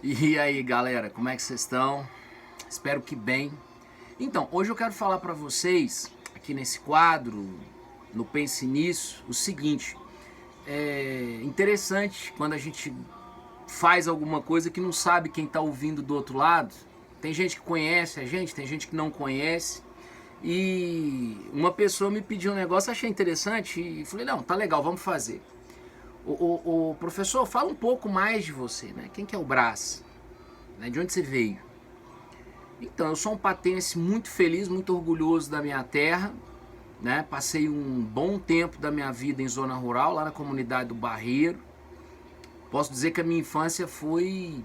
E aí, galera, como é que vocês estão? Espero que bem. Então, hoje eu quero falar para vocês, aqui nesse quadro, no Pense Nisso, o seguinte. É interessante quando a gente faz alguma coisa que não sabe quem está ouvindo do outro lado. Tem gente que conhece a gente, tem gente que não conhece. E uma pessoa me pediu um negócio, achei interessante e falei, não, tá legal, vamos fazer. O professor, fala um pouco mais de você, né? Quem que é o Brás? Né? De onde você veio? Então, eu sou um patense muito feliz, muito orgulhoso da minha terra, né? Passei um bom tempo da minha vida em zona rural, lá na comunidade do Barreiro. Posso dizer que a minha infância foi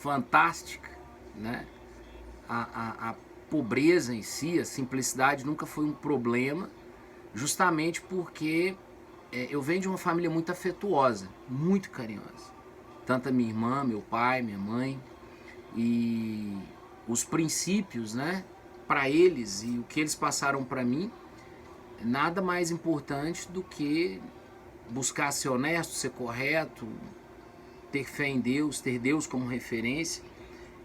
fantástica, né? A pobreza em si, a simplicidade nunca foi um problema, justamente porque eu venho de uma família muito afetuosa, muito carinhosa. Tanto a minha irmã, meu pai, minha mãe. E os princípios, né, para eles e o que eles passaram para mim, nada mais importante do que buscar ser honesto, ser correto, ter fé em Deus, ter Deus como referência.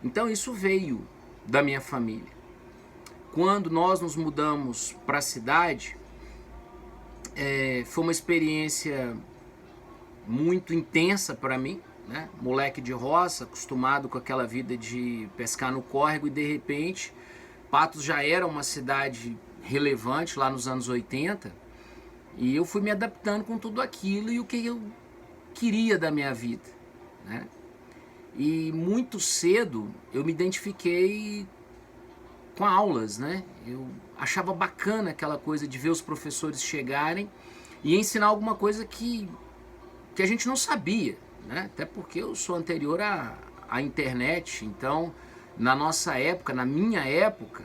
Então isso veio da minha família. Quando nós nos mudamos para a cidade, foi uma experiência muito intensa para mim, né? Moleque de roça, acostumado com aquela vida de pescar no córrego, e de repente Patos já era uma cidade relevante lá nos anos 80, e eu fui me adaptando com tudo aquilo e o que eu queria da minha vida, né? E muito cedo eu me identifiquei com aulas, né? Eu achava bacana aquela coisa de ver os professores chegarem e ensinar alguma coisa que a gente não sabia, né? Até porque eu sou anterior à internet, então na nossa época, na minha época,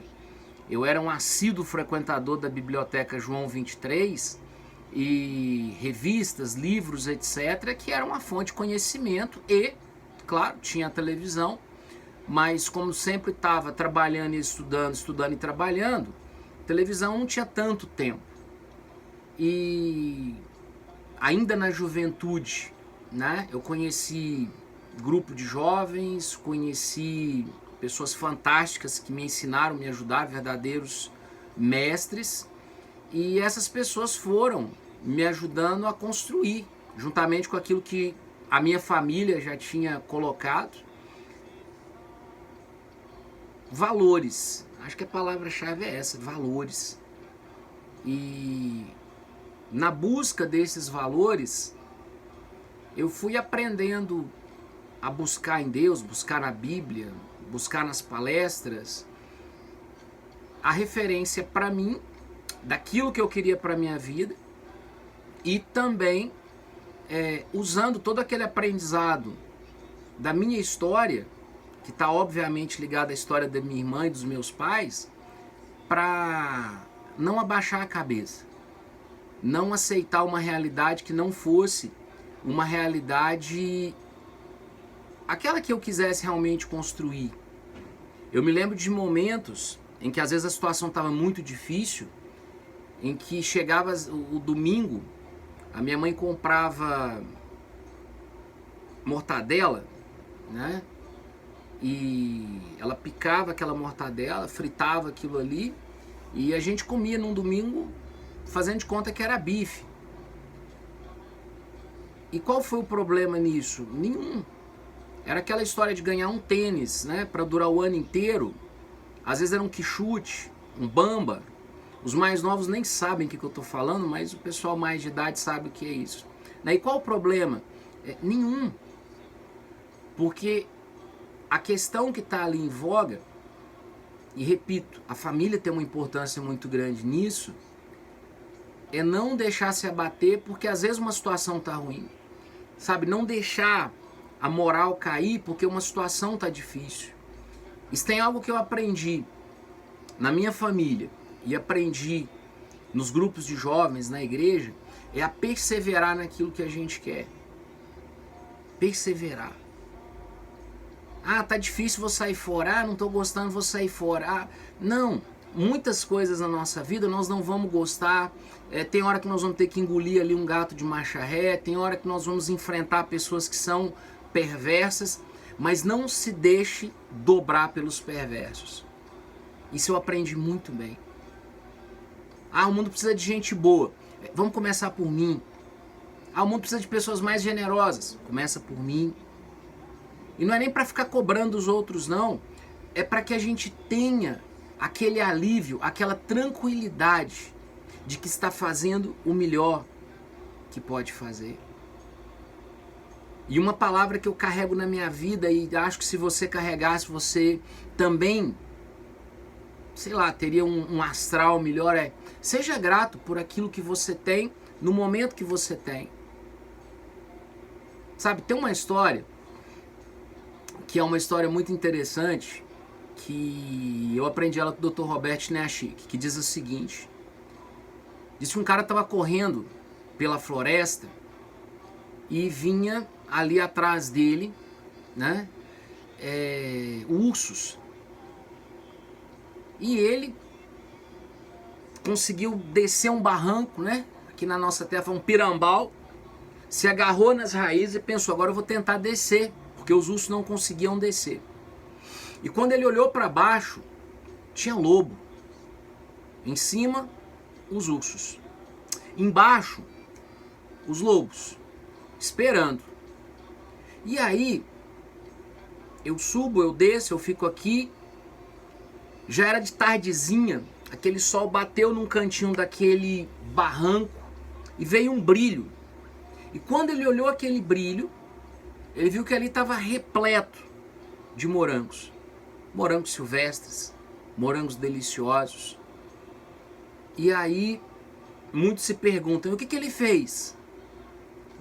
eu era um assíduo frequentador da biblioteca João 23 e revistas, livros, etc., que eram uma fonte de conhecimento e, claro, tinha a televisão, mas como sempre estava trabalhando e estudando, estudando e trabalhando, televisão não tinha tanto tempo. E ainda na juventude, né, eu conheci grupo de jovens, conheci pessoas fantásticas que me ensinaram, me ajudaram, verdadeiros mestres, e essas pessoas foram me ajudando a construir, juntamente com aquilo que a minha família já tinha colocado, valores. Acho que a palavra-chave é essa, valores. E na busca desses valores, eu fui aprendendo a buscar em Deus, buscar na Bíblia, buscar nas palestras, a referência para mim, daquilo que eu queria para a minha vida, e também usando todo aquele aprendizado da minha história, que está obviamente ligada à história da minha irmã e dos meus pais, para não abaixar a cabeça, não aceitar uma realidade que não fosse uma realidade aquela que eu quisesse realmente construir. Eu me lembro de momentos em que às vezes a situação estava muito difícil, em que chegava o domingo, a minha mãe comprava mortadela, né? E ela picava aquela mortadela, fritava aquilo ali, e a gente comia num domingo fazendo de conta que era bife. E qual foi o problema nisso? Nenhum. Era aquela história de ganhar um tênis, né, para durar o ano inteiro. Às vezes era um quichute, um bamba. Os mais novos nem sabem o que eu estou falando, mas o pessoal mais de idade sabe o que é isso. E qual o problema? Nenhum. Porque a questão que está ali em voga, e repito, a família tem uma importância muito grande nisso, é não deixar se abater, porque às vezes uma situação está ruim. Sabe, não deixar a moral cair porque uma situação está difícil. Isso tem algo que eu aprendi na minha família e aprendi nos grupos de jovens, na igreja, é a perseverar naquilo que a gente quer. Perseverar. Ah, tá difícil, vou sair fora. Ah, não tô gostando, vou sair fora. Ah, não. Muitas coisas na nossa vida nós não vamos gostar. Tem hora que nós vamos ter que engolir ali um gato de marcha ré. Tem hora que nós vamos enfrentar pessoas que são perversas. mas não se deixe dobrar pelos perversos. Isso eu aprendi muito bem. Ah, o mundo precisa de gente boa. Vamos começar por mim. Ah, o mundo precisa de pessoas mais generosas. Começa por mim. E não é nem para ficar cobrando os outros, não. É para que a gente tenha aquele alívio, aquela tranquilidade de que está fazendo o melhor que pode fazer. E uma palavra que eu carrego na minha vida, e acho que se você carregasse, você também, sei lá, teria um astral melhor, é: seja grato por aquilo que você tem, no momento que você tem. Sabe, tem uma história, que é uma história muito interessante, que eu aprendi ela com o Dr. Robert Neashik, que diz o seguinte: diz que um cara estava correndo pela floresta e vinha ali atrás dele, né, ursos. E ele conseguiu descer um barranco, né, aqui na nossa terra, um pirambal, se agarrou nas raízes e pensou: agora eu vou tentar descer, porque os ursos não conseguiam descer. E quando ele olhou para baixo, tinha lobo. Em cima, os ursos. Embaixo, os lobos, esperando. E aí, eu subo, eu desço, eu fico aqui. Já era de tardezinha, aquele sol bateu num cantinho daquele barranco e veio um brilho. E quando ele olhou aquele brilho, ele viu que ali estava repleto de morangos. Morangos silvestres, morangos deliciosos. E aí, muitos se perguntam: o que ele fez?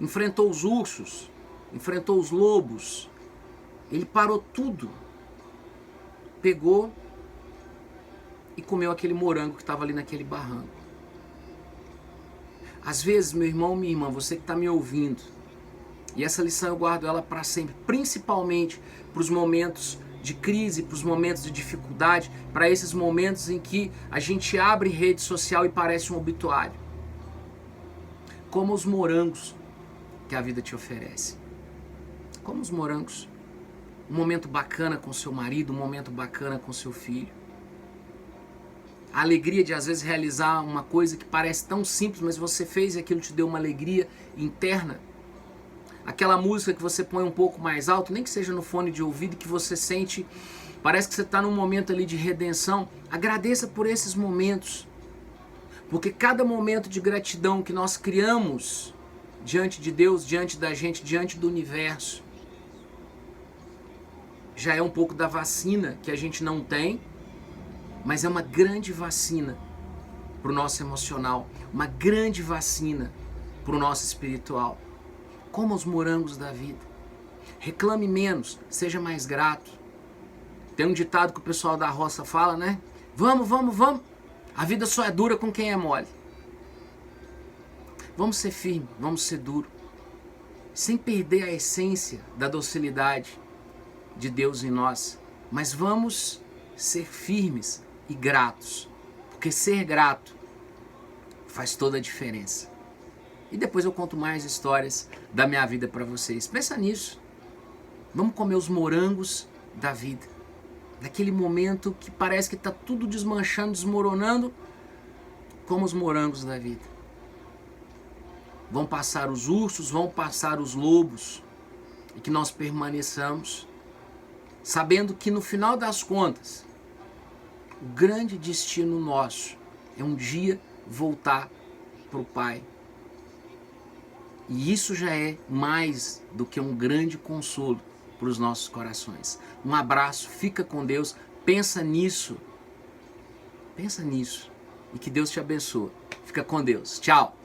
Enfrentou os ursos, enfrentou os lobos, ele parou tudo, pegou e comeu aquele morango que estava ali naquele barranco. Às vezes, meu irmão, minha irmã, você que está me ouvindo, e essa lição eu guardo ela para sempre, principalmente para os momentos de crise, para os momentos de dificuldade, para esses momentos em que a gente abre rede social e parece um obituário. Como os morangos que a vida te oferece. Como os morangos. Um momento bacana com seu marido, um momento bacana com seu filho. A alegria de às vezes realizar uma coisa que parece tão simples, mas você fez e aquilo te deu uma alegria interna. Aquela música que você põe um pouco mais alto, nem que seja no fone de ouvido, que você sente, parece que você está num momento ali de redenção. Agradeça por esses momentos. Porque cada momento de gratidão que nós criamos diante de Deus, diante da gente, diante do universo, já é um pouco da vacina que a gente não tem, mas é uma grande vacina para o nosso emocional, uma grande vacina para o nosso espiritual. Como os morangos da vida. Reclame menos, seja mais grato. Tem um ditado que o pessoal da roça fala, né? Vamos. A vida só é dura com quem é mole. Vamos ser firmes, vamos ser duros. Sem perder a essência da docilidade de Deus em nós. Mas vamos ser firmes e gratos. Porque ser grato faz toda a diferença. E depois eu conto mais histórias da minha vida para vocês. Pensa nisso. Vamos comer os morangos da vida. Daquele momento que parece que está tudo desmanchando, desmoronando. Como os morangos da vida. Vão passar os ursos, vão passar os lobos. E que nós permaneçamos sabendo que no final das contas, o grande destino nosso é um dia voltar para o Pai. E isso já é mais do que um grande consolo para os nossos corações. Um abraço, fica com Deus, pensa nisso. Pensa nisso. E que Deus te abençoe. Fica com Deus. Tchau.